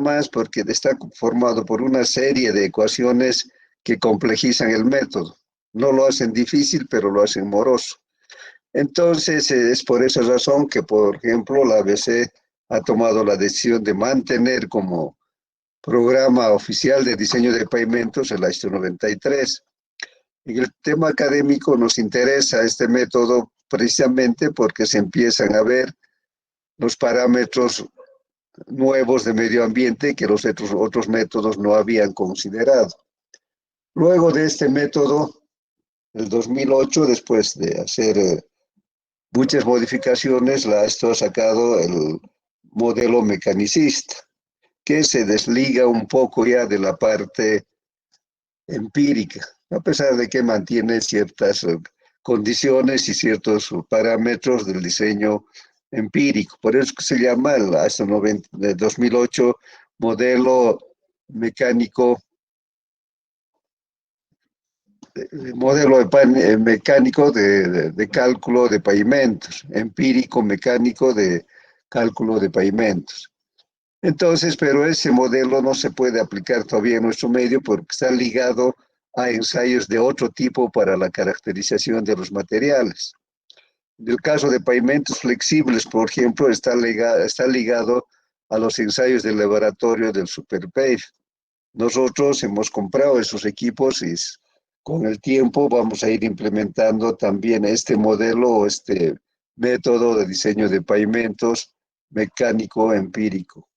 más porque está formado por una serie de ecuaciones que complejizan el método. No lo hacen difícil, pero lo hacen moroso. Entonces, es por esa razón que, por ejemplo, la ABC ha tomado la decisión de mantener como programa oficial de diseño de pavimentos el ISO 93. En el tema académico nos interesa este método precisamente porque se empiezan a ver los parámetros nuevos de medio ambiente que los otros métodos no habían considerado. Luego de este método, el 2008, después de hacer muchas modificaciones, esto ha sacado el modelo mecanicista, que se desliga un poco ya de la parte empírica, a pesar de que mantiene ciertas condiciones y ciertos parámetros del diseño empírico. Por eso que se llama el hasta 2008 modelo mecánico, mecánico de cálculo de pavimentos, empírico mecánico de cálculo de pavimentos. Entonces, pero ese modelo no se puede aplicar todavía en nuestro medio porque está ligado a ensayos de otro tipo para la caracterización de los materiales. En el caso de pavimentos flexibles, por ejemplo, está ligado a los ensayos del laboratorio del SuperPave. Nosotros hemos comprado esos equipos y con el tiempo vamos a ir implementando también este modelo o este método de diseño de pavimentos mecánico empírico.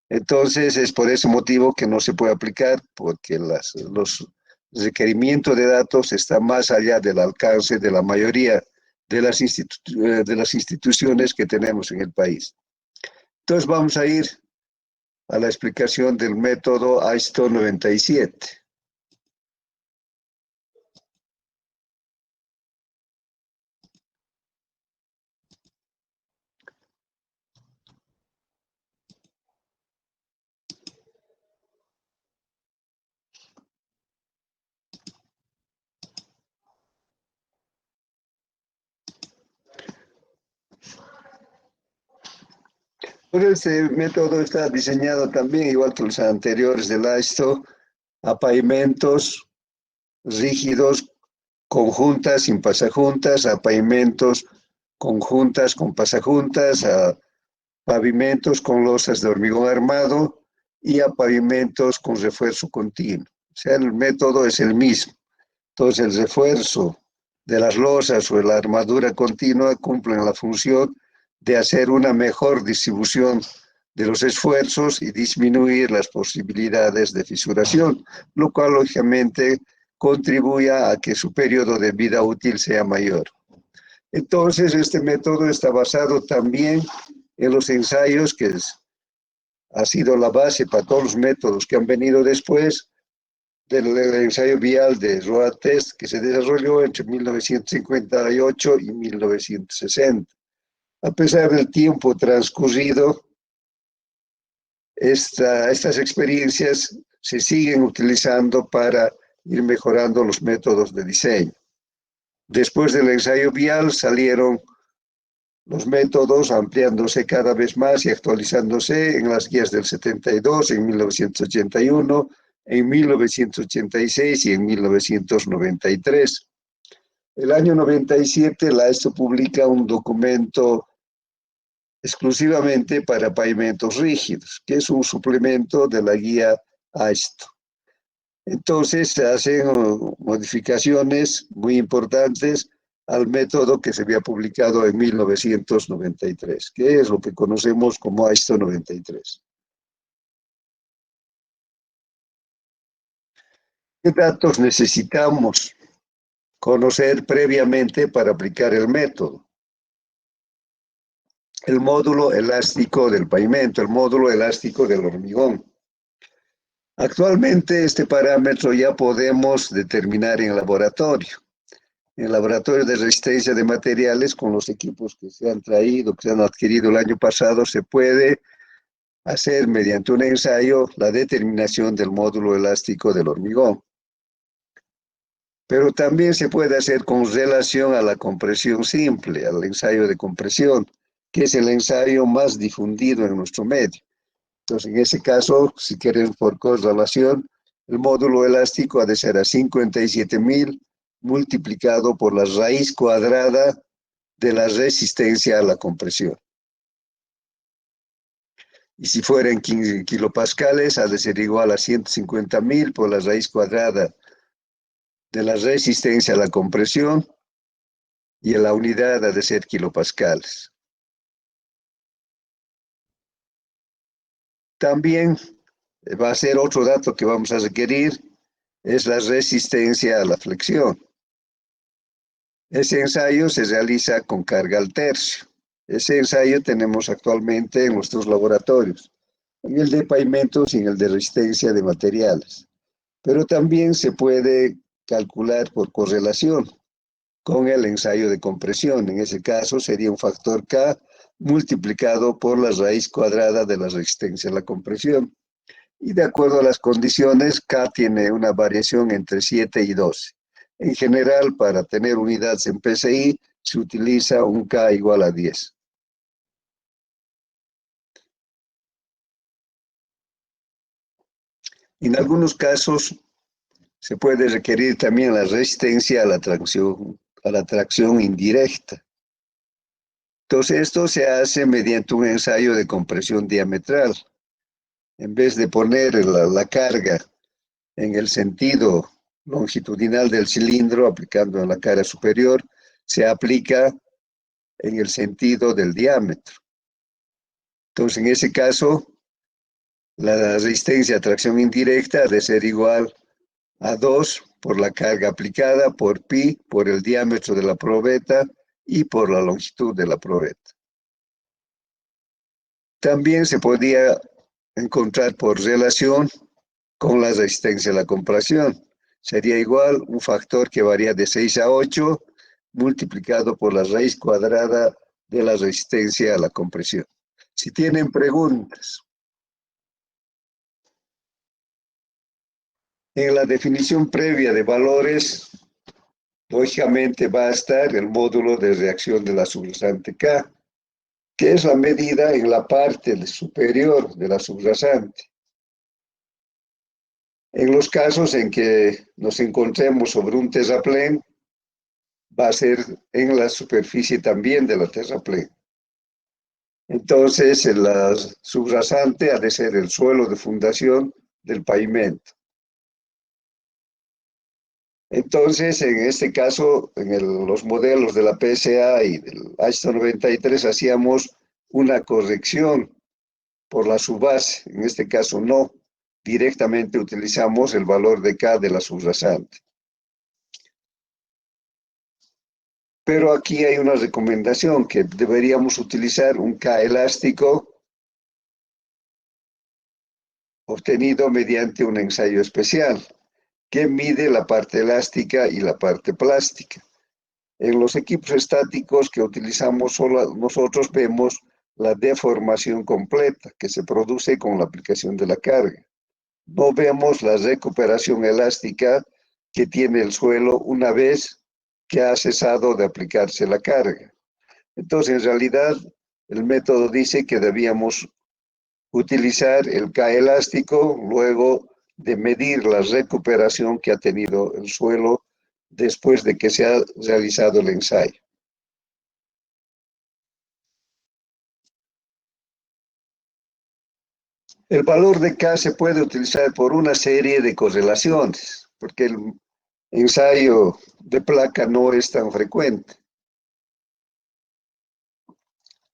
Entonces, es por ese motivo que no se puede aplicar, porque los requerimientos de datos están más allá del alcance de la mayoría de las instituciones que tenemos en el país. Entonces, vamos a ir a la explicación del método ISO 97. Pero este método está diseñado también, igual que los anteriores del ISO, a pavimentos rígidos, conjuntas, sin pasajuntas, a pavimentos conjuntas con pasajuntas, a pavimentos con losas de hormigón armado y a pavimentos con refuerzo continuo. O sea, el método es el mismo. Entonces, el refuerzo de las losas o la armadura continua cumplen la función de hacer una mejor distribución de los esfuerzos y disminuir las posibilidades de fisuración, lo cual lógicamente contribuye a que su periodo de vida útil sea mayor. Entonces, este método está basado también en los ensayos que ha sido la base para todos los métodos que han venido después del ensayo vial de Road Test que se desarrolló entre 1958 y 1960. A pesar del tiempo transcurrido, estas experiencias se siguen utilizando para ir mejorando los métodos de diseño. Después del ensayo vial salieron los métodos ampliándose cada vez más y actualizándose en las guías del 72, en 1981, en 1986 y en 1993. El año 97, la AESTO publica un documento exclusivamente para pavimentos rígidos, que es un suplemento de la guía AESTO. Entonces se hacen modificaciones muy importantes al método que se había publicado en 1993, que es lo que conocemos como ISO 93. ¿Qué datos necesitamos conocer previamente para aplicar el método? El módulo elástico del pavimento, el módulo elástico del hormigón. Actualmente este parámetro ya podemos determinar en laboratorio. En el laboratorio de resistencia de materiales, con los equipos que se han traído, que se han adquirido el año pasado, se puede hacer mediante un ensayo la determinación del módulo elástico del hormigón. Pero también se puede hacer con relación a la compresión simple, al ensayo de compresión, que es el ensayo más difundido en nuestro medio. Entonces, en ese caso, si queremos por correlación, el módulo elástico ha de ser a 57.000 multiplicado por la raíz cuadrada de la resistencia a la compresión. Y si fuera en 15 kilopascales, ha de ser igual a 150.000 por la raíz cuadrada de la resistencia a la compresión, y la unidad ha de ser kilopascales. También va a ser otro dato que vamos a requerir, es la resistencia a la flexión. Ese ensayo se realiza con carga al tercio. Ese ensayo tenemos actualmente en nuestros laboratorios, en el de pavimentos y en el de resistencia de materiales. Pero también se puede calcular por correlación con el ensayo de compresión. En ese caso sería un factor K multiplicado por la raíz cuadrada de la resistencia a la compresión. Y de acuerdo a las condiciones, K tiene una variación entre 7 y 12. En general, para tener unidades en PSI, se utiliza un K igual a 10. En algunos casos, se puede requerir también la resistencia a la tracción indirecta. Entonces, esto se hace mediante un ensayo de compresión diametral. En vez de poner la carga en el sentido longitudinal del cilindro, aplicando en la cara superior, se aplica en el sentido del diámetro. Entonces, en ese caso, la resistencia a tracción indirecta ha de ser igual a 2 por la carga aplicada, por pi, por el diámetro de la probeta y por la longitud de la probeta. También se podía encontrar por relación con la resistencia a la compresión. Sería igual un factor que varía de 6 a 8 multiplicado por la raíz cuadrada de la resistencia a la compresión. Si tienen preguntas, en la definición previa de valores, lógicamente va a estar el módulo de reacción de la subrasante K, que es la medida en la parte superior de la subrasante. En los casos en que nos encontremos sobre un terraplén, va a ser en la superficie también de la terraplén. Entonces, la subrasante ha de ser el suelo de fundación del pavimento. Entonces, en este caso, en los modelos de la PSA y del AISTO 93 hacíamos una corrección por la subbase. En este caso no, directamente utilizamos el valor de K de la subrasante. Pero aquí hay una recomendación que deberíamos utilizar un K elástico obtenido mediante un ensayo especial que mide la parte elástica y la parte plástica. En los equipos estáticos que utilizamos nosotros vemos la deformación completa que se produce con la aplicación de la carga. No vemos la recuperación elástica que tiene el suelo una vez que ha cesado de aplicarse la carga. Entonces, en realidad, el método dice que debíamos utilizar el K elástico luego de medir la recuperación que ha tenido el suelo después de que se ha realizado el ensayo. El valor de K se puede utilizar por una serie de correlaciones, porque el ensayo de placa no es tan frecuente.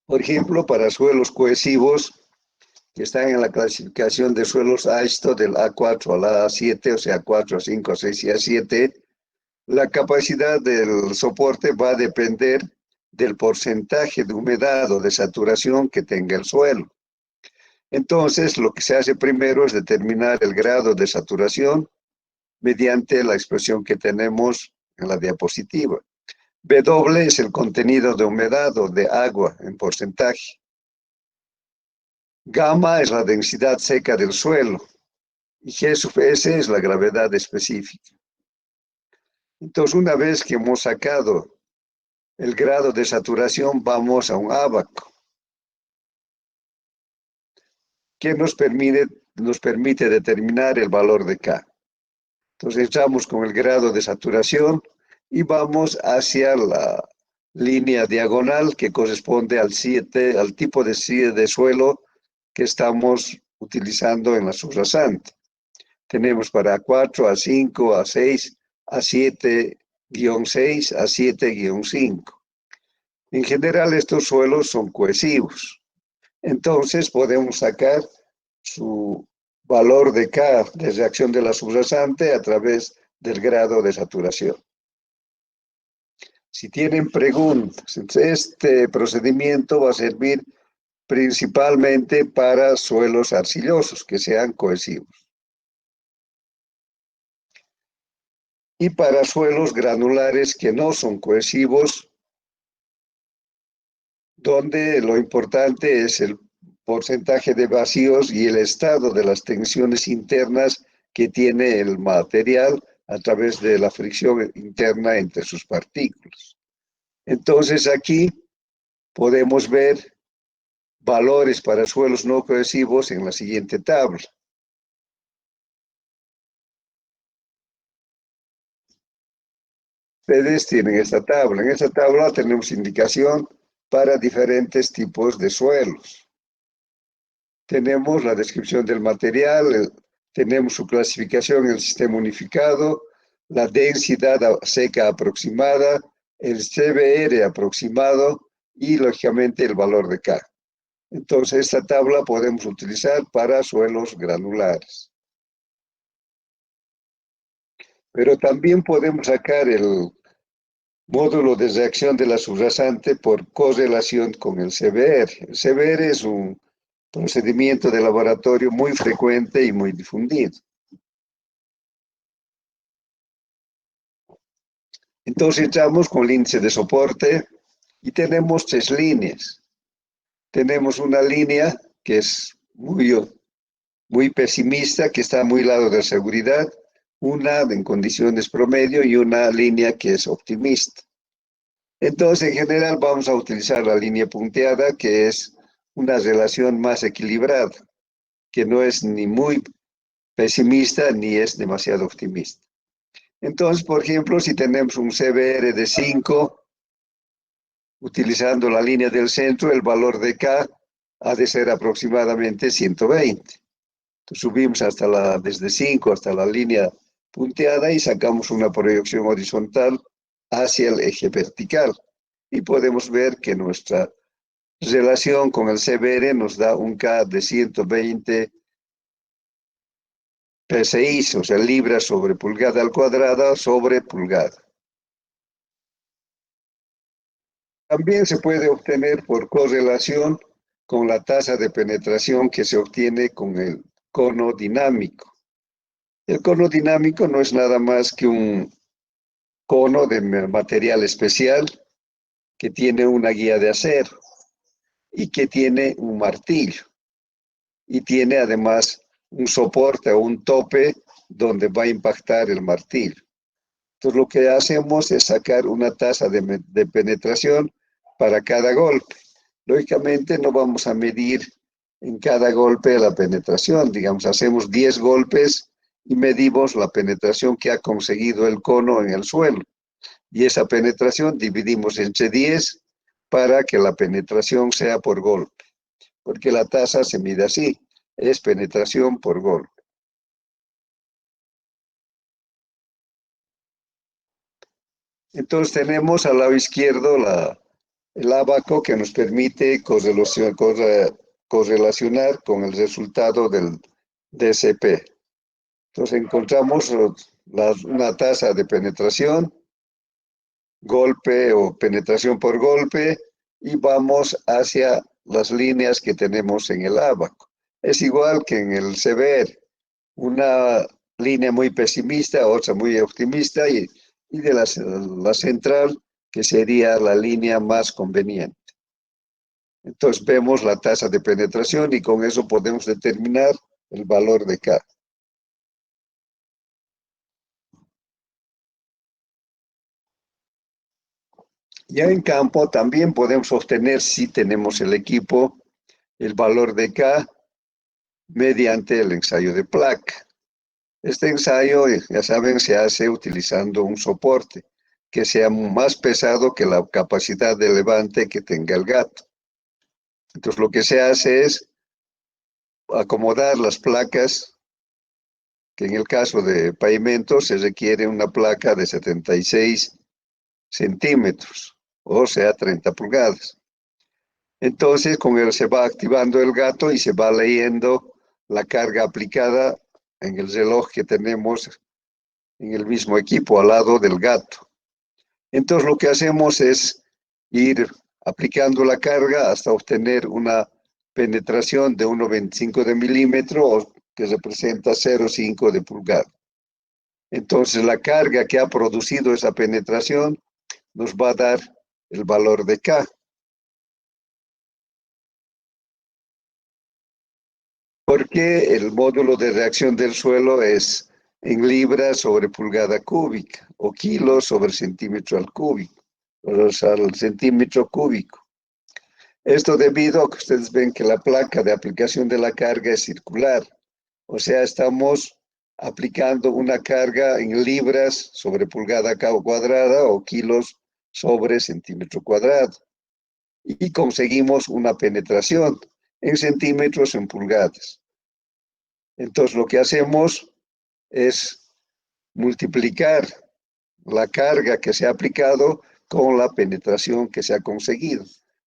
Por ejemplo, para suelos cohesivos que están en la clasificación de suelos AISTO del A4 al A7, o sea, A4, A5, A6 y A7, la capacidad del soporte va a depender del porcentaje de humedad o de saturación que tenga el suelo. Entonces, lo que se hace primero es determinar el grado de saturación mediante la expresión que tenemos en la diapositiva. W es el contenido de humedad o de agua en porcentaje. Gamma es la densidad seca del suelo y G sub S es la gravedad específica. Entonces, una vez que hemos sacado el grado de saturación, vamos a un ábaco. que nos permite determinar el valor de K. Entonces entramos con el grado de saturación y vamos hacia la línea diagonal que corresponde al tipo de suelo que estamos utilizando en la subrasante. Tenemos para A4, A5, A6, A7-6, A7-5. En general estos suelos son cohesivos. Entonces podemos sacar su valor de K de reacción de la subrasante a través del grado de saturación. Si tienen preguntas, este procedimiento va a servir principalmente para suelos arcillosos que sean cohesivos. Y para suelos granulares que no son cohesivos, donde lo importante es el porcentaje de vacíos y el estado de las tensiones internas que tiene el material a través de la fricción interna entre sus partículas. Entonces aquí podemos ver valores para suelos no cohesivos en la siguiente tabla. Ustedes tienen esta tabla. En esta tabla tenemos indicación para diferentes tipos de suelos. Tenemos la descripción del material, tenemos su clasificación en el sistema unificado, la densidad seca aproximada, el CBR aproximado y, lógicamente, el valor de K. Entonces, esta tabla podemos utilizar para suelos granulares. Pero también podemos sacar el módulo de reacción de la subrasante por correlación con el CBR. El CBR es un procedimiento de laboratorio muy frecuente y muy difundido. Entonces entramos con el índice de soporte y tenemos tres líneas. Tenemos una línea que es muy pesimista, que está muy al lado de la seguridad, una en condiciones promedio y una línea que es optimista. Entonces, en general, vamos a utilizar la línea punteada, que es una relación más equilibrada, que no es ni muy pesimista ni es demasiado optimista. Entonces, por ejemplo, si tenemos un CBR de 5, utilizando la línea del centro, el valor de K ha de ser aproximadamente 120. Entonces, subimos desde 5 hasta la línea punteada y sacamos una proyección horizontal hacia el eje vertical. Y podemos ver que nuestra relación con el CBR nos da un K de 120 PSI, o sea, libras sobre pulgada al cuadrada sobre pulgada. También se puede obtener por correlación con la tasa de penetración que se obtiene con el cono dinámico. El cono dinámico no es nada más que un cono de material especial que tiene una guía de acero y que tiene un martillo y tiene además un soporte o un tope donde va a impactar el martillo. Entonces lo que hacemos es sacar una tasa de penetración para cada golpe. Lógicamente no vamos a medir en cada golpe la penetración, digamos, hacemos 10 golpes y medimos la penetración que ha conseguido el cono en el suelo. Y esa penetración dividimos entre 10 para que la penetración sea por golpe, porque la tasa se mide así, es penetración por golpe. Entonces tenemos al lado izquierdo el ábaco que nos permite correlacionar con el resultado del DCP. Entonces encontramos una tasa de penetración, golpe o penetración por golpe, y vamos hacia las líneas que tenemos en el ábaco. Es igual que en el CBR, una línea muy pesimista, otra muy optimista, y de la central, que sería la línea más conveniente. Entonces vemos la tasa de penetración y con eso podemos determinar el valor de K. Ya en campo también podemos obtener, si tenemos el equipo, el valor de K mediante el ensayo de placa. Este ensayo, ya saben, se hace utilizando un soporte que sea más pesado que la capacidad de levante que tenga el gato. Entonces lo que se hace es acomodar las placas, que en el caso de pavimento se requiere una placa de 76 centímetros, o sea, 30 pulgadas. Entonces con él se va activando el gato y se va leyendo la carga aplicada en el reloj que tenemos en el mismo equipo al lado del gato. Entonces lo que hacemos es ir aplicando la carga hasta obtener una penetración de 1,25 de milímetro, que representa 0,5 de pulgada. Entonces la carga que ha producido esa penetración nos va a dar el valor de K. Porque el módulo de reacción del suelo es en libras sobre pulgada cúbica o kilos sobre centímetro al cúbico, o sea, al centímetro cúbico. Esto debido a que ustedes ven que la placa de aplicación de la carga es circular, o sea, estamos aplicando una carga en libras sobre pulgada cuadrada o kilos sobre centímetro cuadrado y conseguimos una penetración en centímetros en pulgadas. Entonces lo que hacemos es multiplicar la carga que se ha aplicado con la penetración que se ha conseguido.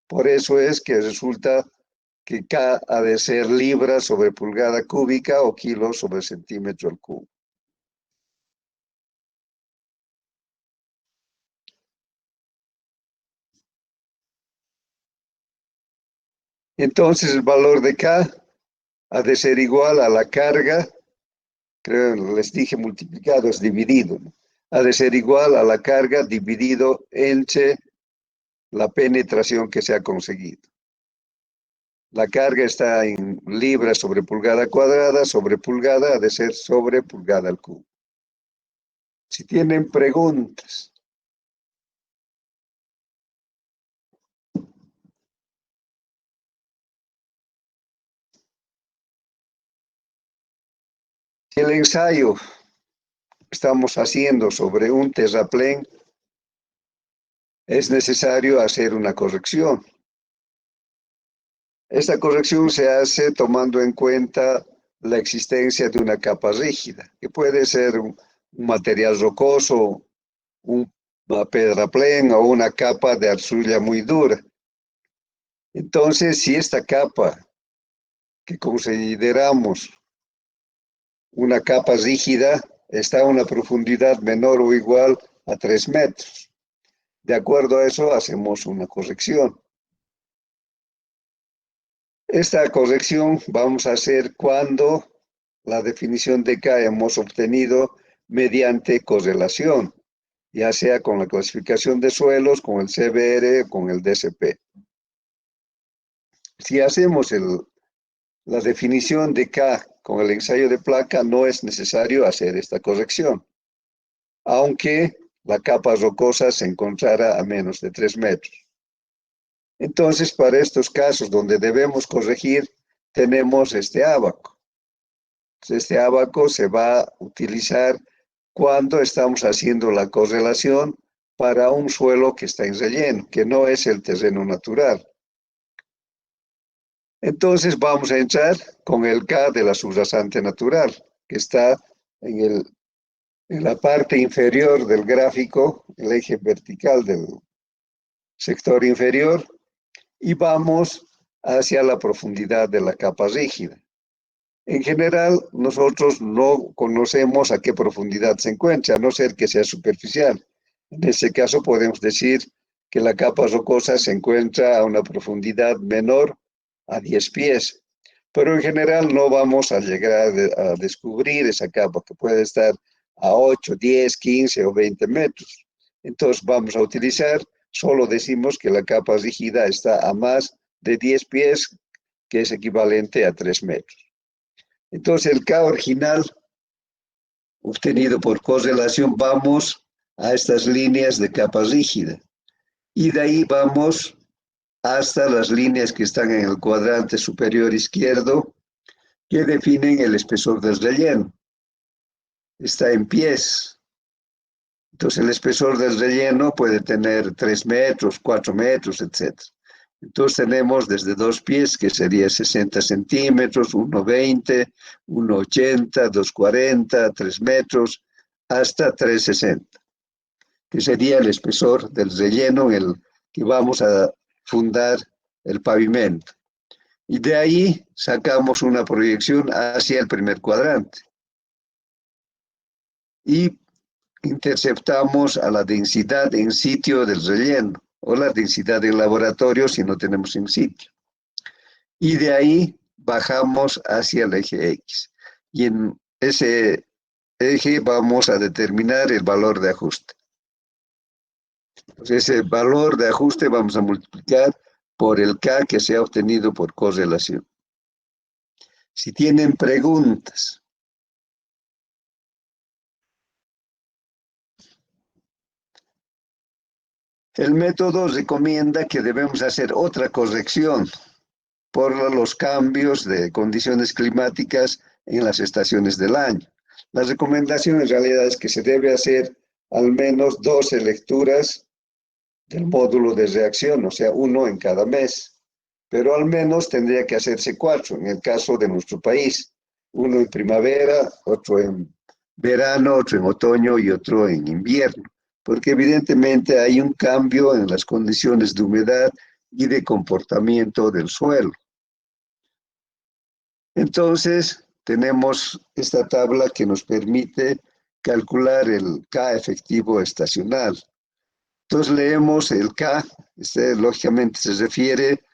Por eso es que resulta que K ha de ser libras sobre pulgada cúbica o kilos sobre centímetro al cubo. Entonces el valor de K ha de ser igual a la carga, creo les dije multiplicado, es dividido, ¿no? Ha de ser igual a la carga dividido entre la penetración que se ha conseguido. La carga está en libras sobre pulgada cuadrada, sobre pulgada, ha de ser sobre pulgada al cubo. Si tienen preguntas. Si el ensayo estamos haciendo sobre un terraplén, es necesario hacer una corrección. Esta corrección se hace tomando en cuenta la existencia de una capa rígida, que puede ser un material rocoso, una pedraplén o una capa de arcilla muy dura. Entonces, si esta capa que consideramos una capa rígida está a una profundidad menor o igual a 3 metros. De acuerdo a eso, hacemos una corrección. Esta corrección vamos a hacer cuando la definición de K hemos obtenido mediante correlación, ya sea con la clasificación de suelos, con el CBR o con el DCP. Si hacemos la definición de K con el ensayo de placa, no es necesario hacer esta corrección, aunque la capa rocosa se encontrara a menos de 3 metros. Entonces, para estos casos donde debemos corregir, tenemos este ábaco. Este ábaco se va a utilizar cuando estamos haciendo la correlación para un suelo que está en relleno, que no es el terreno natural. Entonces vamos a entrar con el K de la subrasante natural, que está en la parte inferior del gráfico, el eje vertical del sector inferior, y vamos hacia la profundidad de la capa rígida. En general, nosotros no conocemos a qué profundidad se encuentra, a no ser que sea superficial. En ese caso podemos decir que la capa rocosa se encuentra a una profundidad menor a 10 pies. Pero en general no vamos a llegar a descubrir esa capa que puede estar a 8, 10, 15 o 20 metros. Entonces vamos a utilizar, solo decimos que la capa rígida está a más de 10 pies, que es equivalente a 3 metros. Entonces el K original obtenido por correlación, vamos a estas líneas de capa rígida. Y de ahí vamos hasta las líneas que están en el cuadrante superior izquierdo, que definen el espesor del relleno. Está en pies. Entonces el espesor del relleno puede tener 3 metros, 4 metros, etc. Entonces tenemos desde 2 pies, que sería 60 centímetros, 1,20, 1,80, 2,40, 3 metros, hasta 3,60, que sería el espesor del relleno en el que vamos a fundar el pavimento. Y de ahí sacamos una proyección hacia el primer cuadrante. Y interceptamos a la densidad en sitio del relleno, o la densidad en laboratorio si no tenemos en sitio. Y de ahí bajamos hacia el eje X. Y en ese eje vamos a determinar el valor de ajuste. Entonces, ese valor de ajuste vamos a multiplicar por el K que se ha obtenido por correlación. Si tienen preguntas. El método recomienda que debemos hacer otra corrección por los cambios de condiciones climáticas en las estaciones del año. La recomendación en realidad es que se debe hacer al menos 12 lecturas del módulo de reacción, o sea, 1 en cada mes, pero al menos tendría que hacerse 4 en el caso de nuestro país, 1 en primavera, otro en verano, otro en otoño y otro en invierno, porque evidentemente hay un cambio en las condiciones de humedad y de comportamiento del suelo. Entonces, tenemos esta tabla que nos permite calcular el K efectivo estacional. Entonces, leemos el K, lógicamente se refiere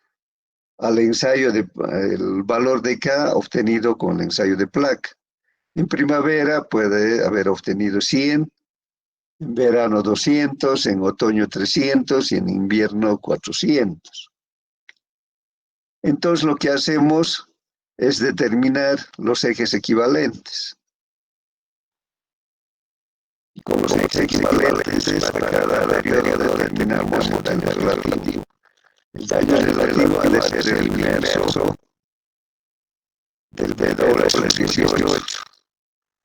al ensayo, el valor de K obtenido con el ensayo de placa. En primavera puede haber obtenido 100, en verano 200, en otoño 300 y en invierno 400. Entonces, lo que hacemos es determinar los ejes equivalentes. Y con los ejes equivalentes para cada periodo determinamos el daño relativo. El daño relativo ha de ser el inverso del W/18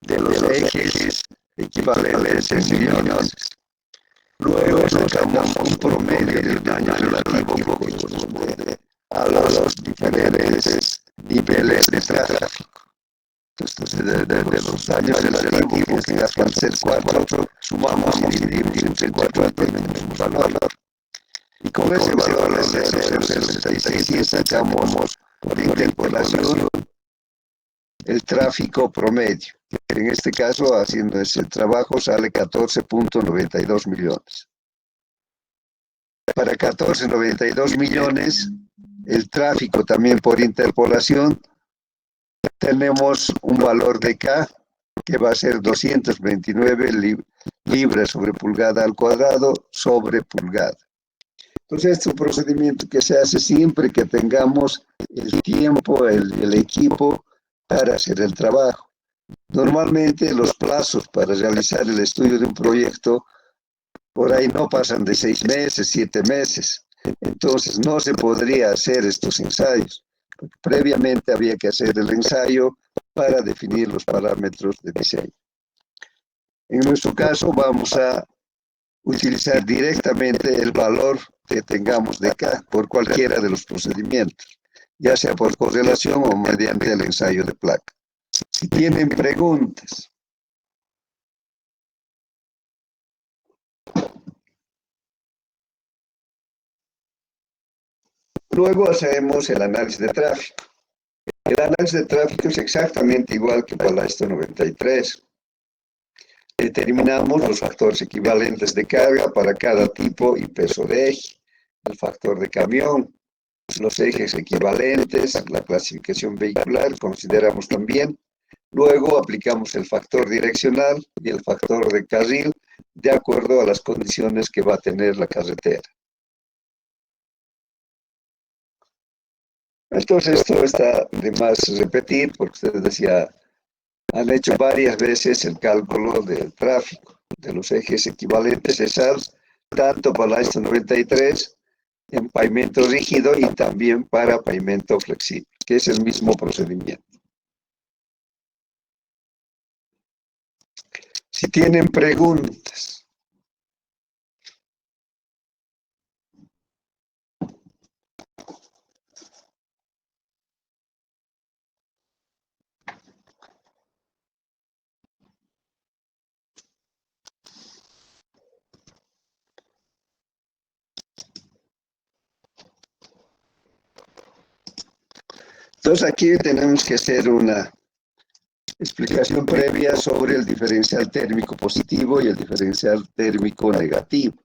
de los ejes equivalentes en millones. Luego sacamos un promedio del daño relativo que corresponde a los diferentes niveles de tráfico. Entonces, de los daños relativos, que hacen ser 4, sumamos y dividimos entre 4 y tenemos un valor. Y con ese valor de 0,066 sacamos por interpolación el tráfico promedio. En este caso, haciendo ese trabajo, sale 14,92 millones. Para 14,92 millones, el tráfico también por interpolación, tenemos un valor de K que va a ser 229 libras sobre pulgada al cuadrado sobre pulgada. Entonces, este es un procedimiento que se hace siempre que tengamos el tiempo, el equipo para hacer el trabajo. Normalmente los plazos para realizar el estudio de un proyecto por ahí no pasan de 6 meses, 7 meses. Entonces no se podría hacer estos ensayos. Previamente había que hacer el ensayo para definir los parámetros de diseño. En nuestro caso vamos a utilizar directamente el valor que tengamos de K por cualquiera de los procedimientos, ya sea por correlación o mediante el ensayo de placa. Si tienen preguntas. Luego hacemos el análisis de tráfico. El análisis de tráfico es exactamente igual que para la ISO 93. Determinamos los factores equivalentes de carga para cada tipo y peso de eje, el factor de camión, los ejes equivalentes, la clasificación vehicular, consideramos también. Luego aplicamos el factor direccional y el factor de carril de acuerdo a las condiciones que va a tener la carretera. Entonces esto está de más repetir porque ustedes decían, han hecho varias veces el cálculo del tráfico, de los ejes equivalentes ESAL, tanto para la ISO 93 en pavimento rígido y también para pavimento flexible, que es el mismo procedimiento. Si tienen preguntas. Entonces aquí tenemos que hacer una explicación previa sobre el diferencial térmico positivo y el diferencial térmico negativo.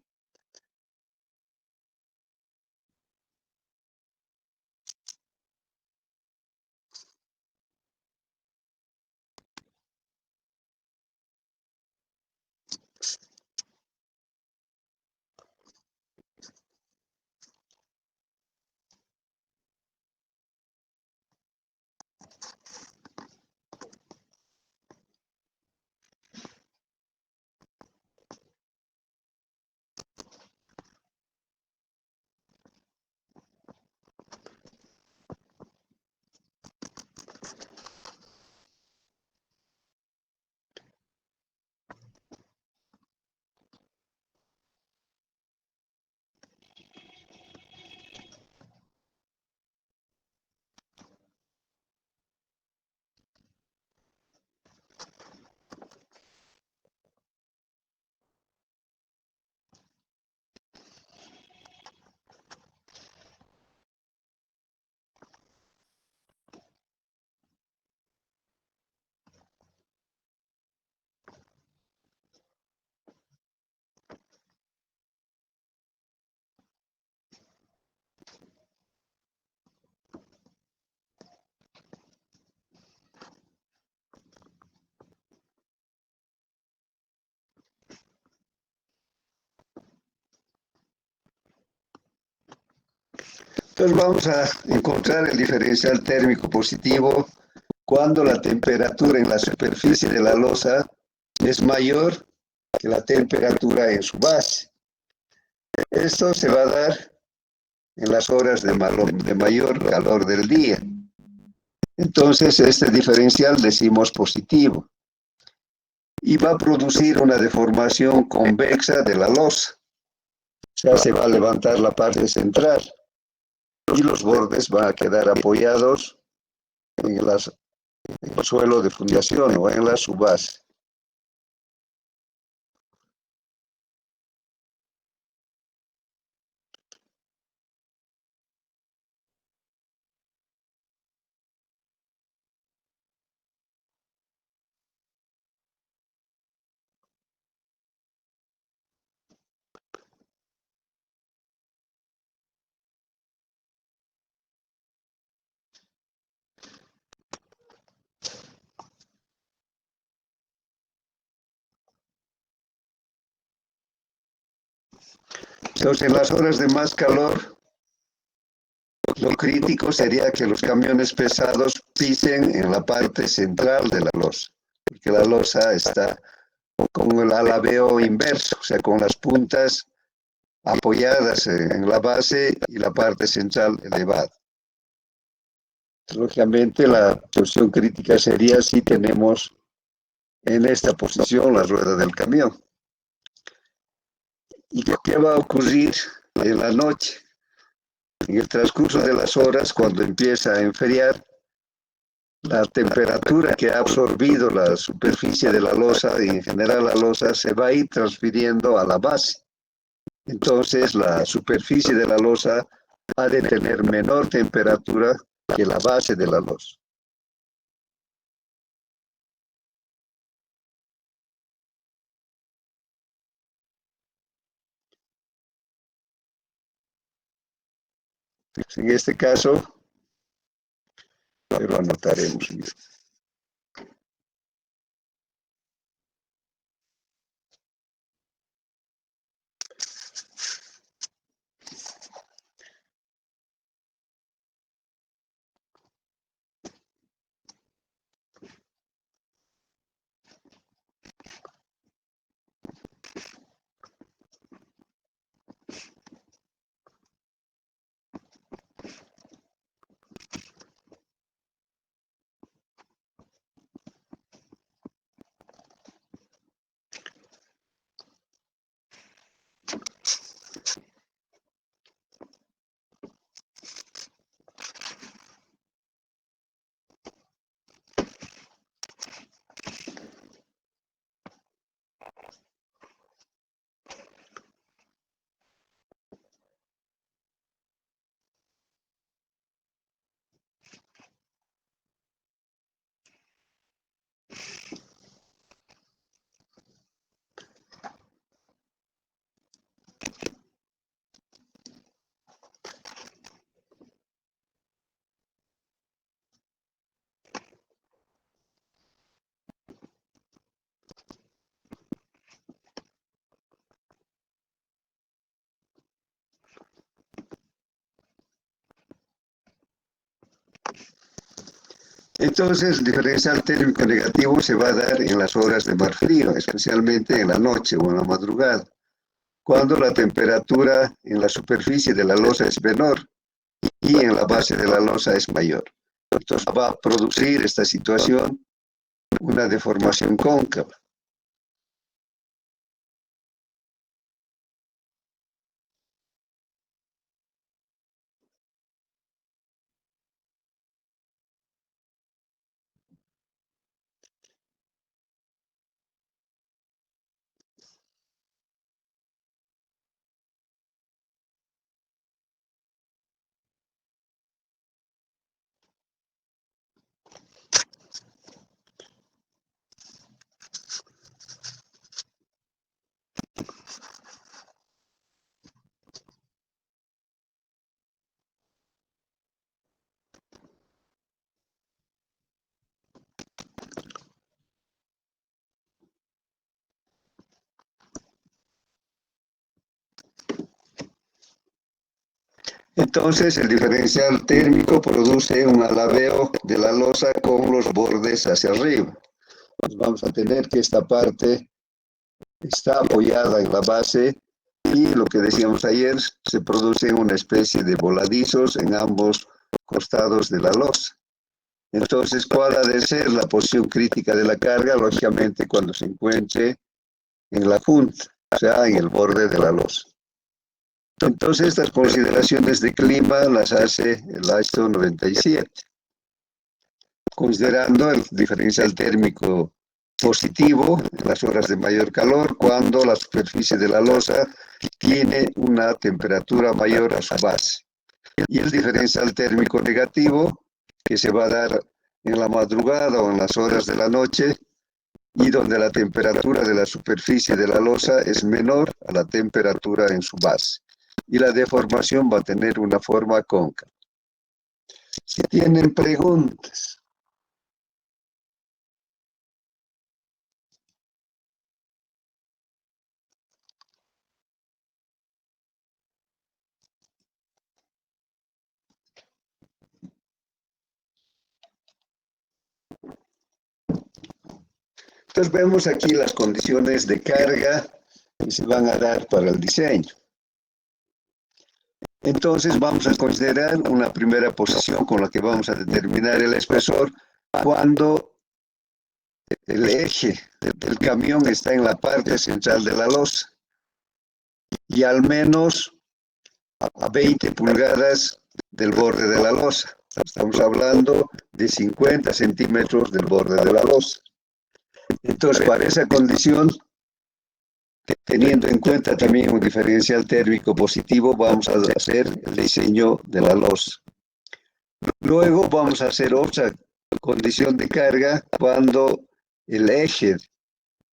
Entonces vamos a encontrar el diferencial térmico positivo cuando la temperatura en la superficie de la losa es mayor que la temperatura en su base. Esto se va a dar en las horas de mayor calor del día. Entonces este diferencial decimos positivo y va a producir una deformación convexa de la losa. O sea, se va a levantar la parte central y los bordes van a quedar apoyados en el suelo de fundación o en la subbase. Entonces, en las horas de más calor, lo crítico sería que los camiones pesados pisen en la parte central de la losa, porque la losa está con el alabeo inverso, o sea, con las puntas apoyadas en la base y la parte central elevada. Lógicamente, la posición crítica sería si tenemos en esta posición la rueda del camión. ¿Y qué va a ocurrir en la noche? En el transcurso de las horas, cuando empieza a enfriar, la temperatura que ha absorbido la superficie de la losa y en general la losa se va a ir transfiriendo a la base. Entonces la superficie de la losa ha de tener menor temperatura que la base de la losa. En este caso, lo anotaremos. Entonces, el diferencial térmico negativo se va a dar en las horas de mar frío, especialmente en la noche o en la madrugada, cuando la temperatura en la superficie de la losa es menor y en la base de la losa es mayor. Entonces va a producir esta situación una deformación cóncava. Entonces, el diferencial térmico produce un alabeo de la losa con los bordes hacia arriba. Pues vamos a tener que esta parte está apoyada en la base y lo que decíamos ayer, se produce una especie de voladizos en ambos costados de la losa. Entonces, ¿cuál ha de ser la posición crítica de la carga? Lógicamente, cuando se encuentre en la punta, o sea, en el borde de la losa. Entonces, estas consideraciones de clima las hace el ISO 97, considerando el diferencial térmico positivo en las horas de mayor calor, cuando la superficie de la losa tiene una temperatura mayor a su base. Y el diferencial térmico negativo, que se va a dar en la madrugada o en las horas de la noche, y donde la temperatura de la superficie de la losa es menor a la temperatura en su base. Y la deformación va a tener una forma cóncava. Si tienen preguntas. Entonces vemos aquí las condiciones de carga que se van a dar para el diseño. Entonces vamos a considerar una primera posición con la que vamos a determinar el espesor cuando el eje del camión está en la parte central de la losa y al menos a 20 pulgadas del borde de la losa. Estamos hablando de 50 centímetros del borde de la losa. Entonces, para esa condición, teniendo en cuenta también un diferencial térmico positivo, vamos a hacer el diseño de la losa. Luego vamos a hacer otra condición de carga cuando el eje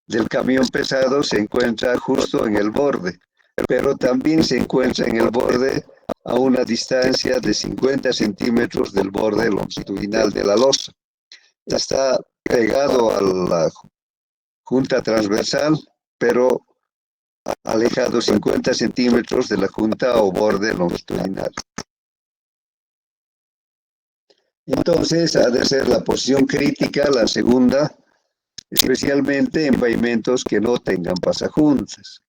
del camión pesado se encuentra justo en el borde, pero también se encuentra en el borde a una distancia de 50 centímetros del borde longitudinal de la losa. Está pegado a la junta transversal, pero alejado 50 centímetros de la junta o borde longitudinal. Entonces, ha de ser la posición crítica, la segunda, especialmente en pavimentos que no tengan pasajuntas,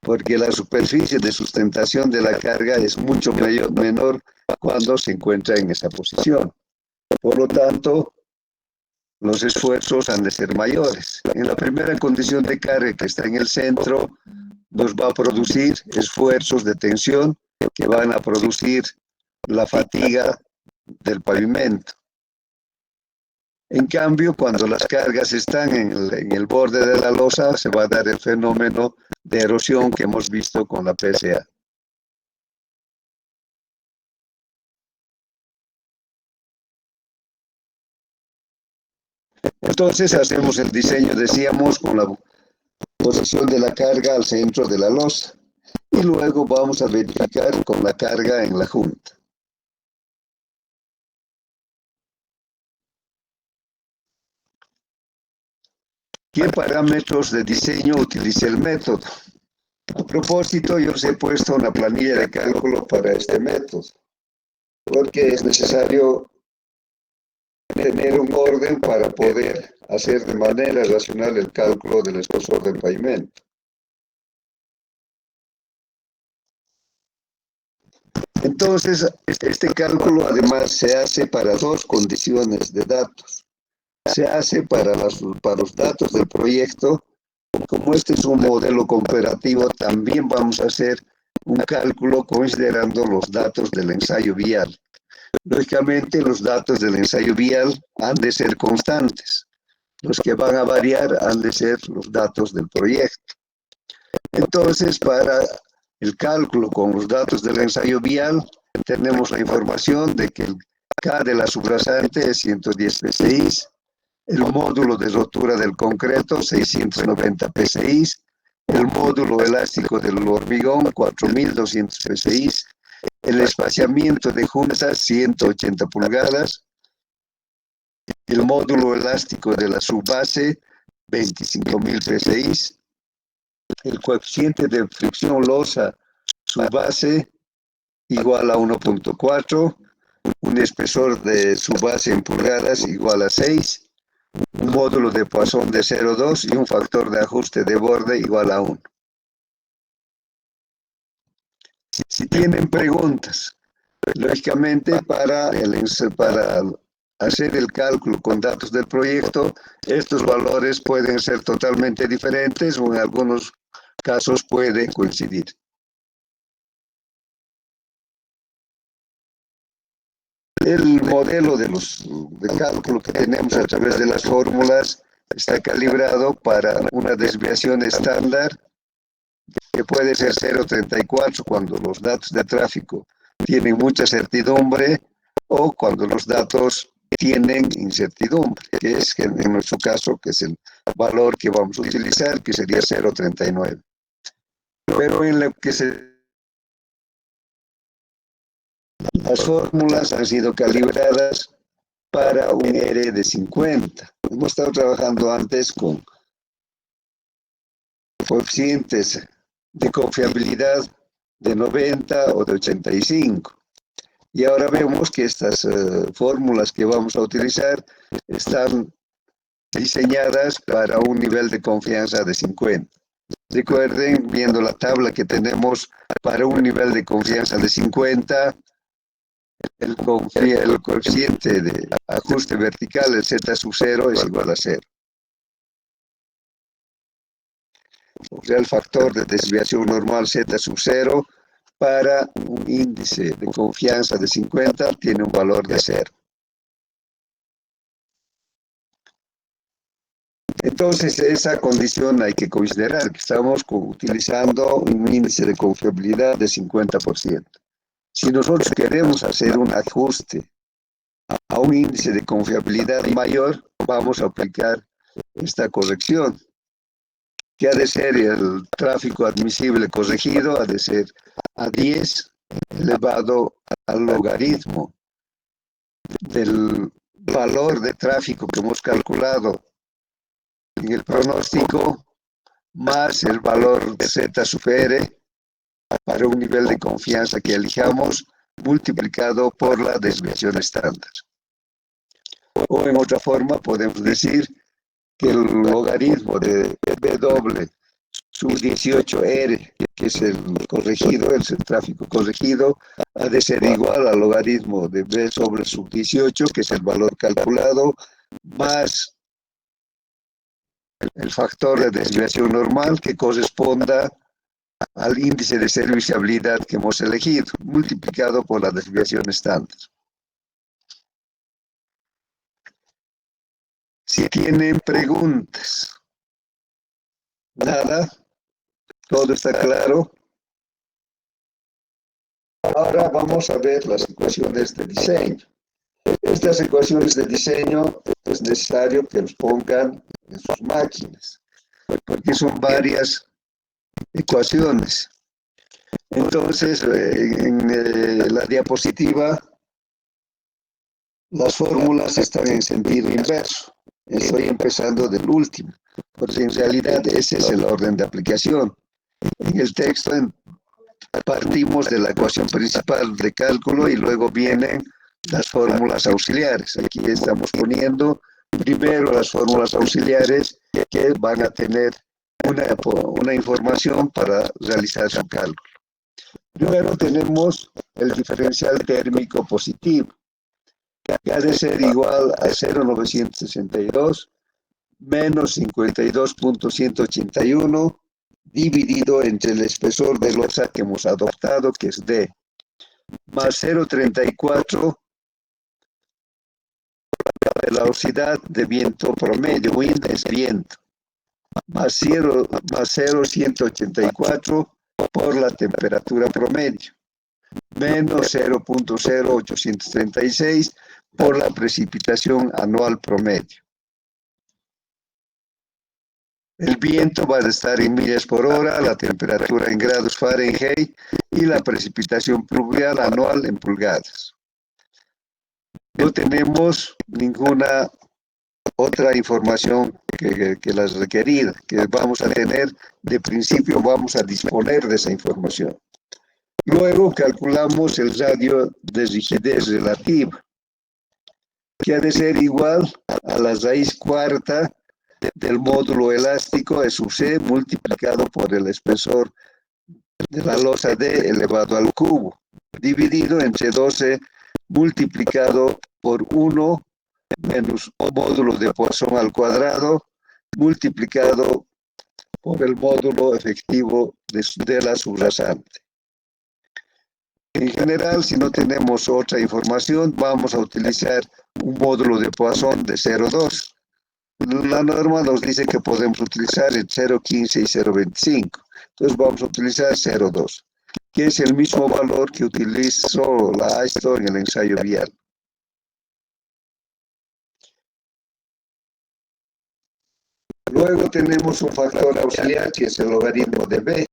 porque la superficie de sustentación de la carga es mucho menor cuando se encuentra en esa posición. Por lo tanto, los esfuerzos han de ser mayores. En la primera condición de carga que está en el centro, nos va a producir esfuerzos de tensión que van a producir la fatiga del pavimento. En cambio, cuando las cargas están en el borde de la losa, se va a dar el fenómeno de erosión que hemos visto con la PCA. Entonces hacemos el diseño, decíamos, con la posición de la carga al centro de la losa. Y luego vamos a verificar con la carga en la junta. ¿Qué parámetros de diseño utiliza el método? A propósito, yo os he puesto una planilla de cálculo para este método, porque es necesario tener un orden para poder hacer de manera racional el cálculo del espesor del pavimento. Entonces, este cálculo además se hace para dos condiciones de datos. Se hace para los datos del proyecto. Como este es un modelo comparativo, también vamos a hacer un cálculo considerando los datos del ensayo vial. Lógicamente, los datos del ensayo vial han de ser constantes. Los que van a variar han de ser los datos del proyecto. Entonces, para el cálculo con los datos del ensayo vial, tenemos la información de que el K de la subrasante es 110 psi, el módulo de rotura del concreto 690 psi, el módulo elástico del hormigón 4200 psi, el espaciamiento de juntas 180 pulgadas, el módulo elástico de la subbase 25.000 psi, el coeficiente de fricción losa subbase igual a 1.4, un espesor de subbase en pulgadas igual a 6, un módulo de Poisson de 0,2 y un factor de ajuste de borde igual a 1. Si tienen preguntas, lógicamente para hacer el cálculo con datos del proyecto, estos valores pueden ser totalmente diferentes o en algunos casos pueden coincidir. El modelo de cálculo que tenemos a través de las fórmulas está calibrado para una desviación estándar que puede ser 0,34 cuando los datos de tráfico tienen mucha certidumbre o cuando los datos tienen incertidumbre, que es en nuestro caso, que es el valor que vamos a utilizar, que sería 0,39. Pero en lo que las fórmulas han sido calibradas para un R de 50. Hemos estado trabajando antes con coeficientes de confiabilidad de 90 o de 85. Y ahora vemos que estas fórmulas que vamos a utilizar están diseñadas para un nivel de confianza de 50. Recuerden, viendo la tabla que tenemos para un nivel de confianza de 50, el coeficiente de ajuste vertical, el Z sub 0, es igual a 0. O sea, el factor de desviación normal Z sub 0 para un índice de confianza de 50 tiene un valor de 0. Entonces, esa condición hay que considerar, que estamos utilizando un índice de confiabilidad de 50%. Si nosotros queremos hacer un ajuste a un índice de confiabilidad mayor, vamos a aplicar esta corrección, que ha de ser el tráfico admisible corregido, ha de ser a 10 elevado al logaritmo del valor de tráfico que hemos calculado en el pronóstico, más el valor de Z sub R para un nivel de confianza que elijamos, multiplicado por la desviación estándar. O en otra forma podemos decir que el logaritmo de W sub 18R, que es el corregido, el tráfico corregido, ha de ser igual al logaritmo de B sobre sub 18, que es el valor calculado, más el factor de desviación normal que corresponda al índice de serviciabilidad que hemos elegido, multiplicado por la desviación estándar. Si tienen preguntas, nada, todo está claro. Ahora vamos a ver las ecuaciones de diseño. Estas ecuaciones de diseño es necesario que los pongan en sus máquinas, porque son varias ecuaciones. Entonces, en la diapositiva, las fórmulas están en sentido inverso. Estoy empezando del último, porque en realidad ese es el orden de aplicación. En el texto partimos de la ecuación principal de cálculo y luego vienen las fórmulas auxiliares. Aquí estamos poniendo primero las fórmulas auxiliares que van a tener una información para realizar su cálculo. Primero tenemos el diferencial térmico positivo, que ha de ser igual a 0,962 menos 52.181 dividido entre el espesor de losa que hemos adoptado, que es D, más 0,34 la velocidad de viento promedio, wind es viento, más 0,184 por la temperatura promedio, menos 0,0836 por la precipitación anual promedio. El viento va a estar en millas por hora, la temperatura en grados Fahrenheit y la precipitación pluvial anual en pulgadas. No tenemos ninguna otra información que las requerida, que vamos a tener, de principio vamos a disponer de esa información. Luego calculamos el radio de rigidez relativa, que ha de ser igual a la raíz cuarta del módulo elástico E sub C multiplicado por el espesor de la losa D elevado al cubo, dividido entre 12 multiplicado por 1 menos módulo de Poisson al cuadrado multiplicado por el módulo efectivo de la subrasante. En general, si no tenemos otra información, vamos a utilizar un módulo de Poisson de 0,2. La norma nos dice que podemos utilizar el 0,15 y 0,25. Entonces vamos a utilizar 0,2, que es el mismo valor que utilizó la AISTO en el ensayo vial. Luego tenemos un factor auxiliar que es el logaritmo de B.